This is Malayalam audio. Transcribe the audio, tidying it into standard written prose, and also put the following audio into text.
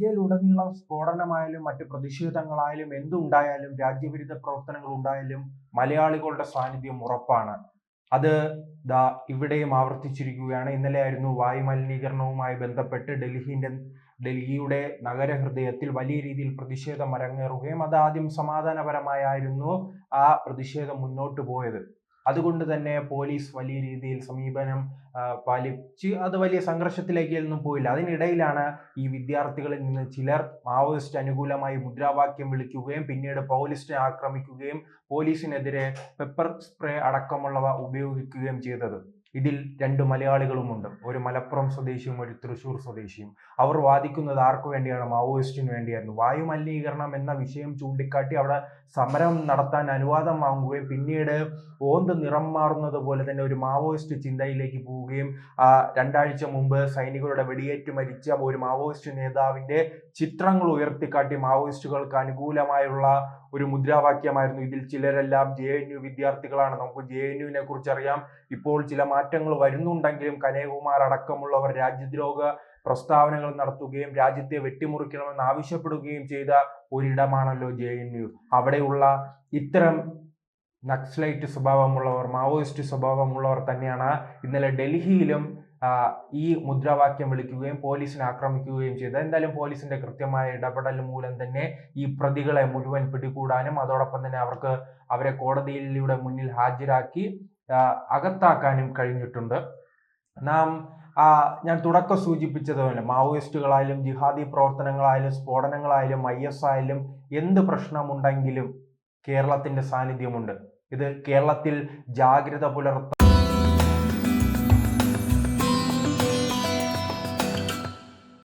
ഇന്ത്യയിലുടനീളം സ്ഫോടനമായാലും മറ്റ് പ്രതിഷേധങ്ങളായാലും എന്തുണ്ടായാലും രാജ്യവിരുദ്ധ പ്രവർത്തനങ്ങൾ ഉണ്ടായാലും മലയാളികളുടെ സാന്നിധ്യം ഉറപ്പാണ്. അത് ഇവിടെയും ആവർത്തിച്ചിരിക്കുകയാണ്. ഇന്നലെയായിരുന്നു വായു മലിനീകരണവുമായി ബന്ധപ്പെട്ട് ഡൽഹിയുടെ നഗരഹൃദയത്തിൽ വലിയ രീതിയിൽ പ്രതിഷേധം അരങ്ങേറുകയും അത് ആദ്യം സമാധാനപരമായിരുന്നു ആ പ്രതിഷേധം മുന്നോട്ട് പോയത്. അതുകൊണ്ട് തന്നെ പോലീസ് വലിയ രീതിയിൽ സമീപനം പാലിച്ച് അത് വലിയ സംഘർഷത്തിലേക്ക് ഒന്നും പോയില്ല. അതിനിടയിലാണ് ഈ വിദ്യാർത്ഥികളിൽ നിന്ന് ചിലർ മാവോയിസ്റ്റ് അനുകൂലമായി മുദ്രാവാക്യം വിളിക്കുകയും പിന്നീട് പോലീസിനെ ആക്രമിക്കുകയും പോലീസിനെതിരെ പെപ്പർ സ്പ്രേ അടക്കമുള്ളവ ഉപയോഗിക്കുകയും ചെയ്തത്. ഇതിൽ 2 മലയാളികളുമുണ്ട്, ഒരു മലപ്പുറം സ്വദേശിയും ഒരു തൃശ്ശൂർ സ്വദേശിയും. അവർ വാദിക്കുന്നത് ആർക്കു വേണ്ടിയാണ്? മാവോയിസ്റ്റിന് വേണ്ടിയായിരുന്നു. വായു മലിനീകരണം എന്ന വിഷയം ചൂണ്ടിക്കാട്ടി അവിടെ സമരം നടത്താൻ അനുവാദം വാങ്ങുകയും പിന്നീട് ഓന്ത് നിറം മാറുന്നത് പോലെ തന്നെ ഒരു മാവോയിസ്റ്റ് ചിന്തയിലേക്ക് പോവുകയും 2 ആഴ്ച മുമ്പ് സൈനികരുടെ വെടിയേറ്റ് മരിച്ച ഒരു മാവോയിസ്റ്റ് നേതാവിന്റെ ചിത്രങ്ങൾ ഉയർത്തിക്കാട്ടി മാവോയിസ്റ്റുകൾക്ക് അനുകൂലമായുള്ള ഒരു മുദ്രാവാക്യമായിരുന്നു. ഇതിൽ ചിലരെല്ലാം JNU വിദ്യാർത്ഥികളാണ്. നമുക്ക് JNUവിനെ കുറിച്ച് അറിയാം. ഇപ്പോൾ ചില മാറ്റങ്ങൾ വരുന്നുണ്ടെങ്കിലും കനയ്യകുമാർ അടക്കമുള്ളവർ രാജ്യദ്രോഹ പ്രസ്താവനകൾ നടത്തുകയും രാജ്യത്തെ വെട്ടിമുറിക്കണമെന്ന് ആവശ്യപ്പെടുകയും ചെയ്ത ഒരിടമാണല്ലോ JNU. അവിടെയുള്ള ഇത്തരം നക്സലൈറ്റ് സ്വഭാവമുള്ളവർ, മാവോയിസ്റ്റ് സ്വഭാവമുള്ളവർ തന്നെയാണ് ഇന്നലെ ഡൽഹിയിലും ഈ മുദ്രാവാക്യം വിളിക്കുകയും പോലീസിനെ ആക്രമിക്കുകയും ചെയ്തത്. എന്തായാലും പോലീസിന്റെ കൃത്യമായ ഇടപെടൽ മൂലം തന്നെ ഈ പ്രതികളെ മുഴുവൻ പിടികൂടാനും അതോടൊപ്പം തന്നെ അവരെ കോടതിയിലൂടെ മുന്നിൽ ഹാജരാക്കി അകത്താക്കാനും കഴിഞ്ഞിട്ടുണ്ട്. ഞാൻ തുടക്കം സൂചിപ്പിച്ചതുപോലെ മാവോയിസ്റ്റുകളായാലും ജിഹാദി പ്രവർത്തനങ്ങളായാലും സ്ഫോടനങ്ങളായാലും IS ആയാലും എന്ത് പ്രശ്നമുണ്ടെങ്കിലും കേരളത്തിന്റെ സാന്നിധ്യമുണ്ട്. ഇത് കേരളത്തിൽ ജാഗ്രത പുലർത്താൻ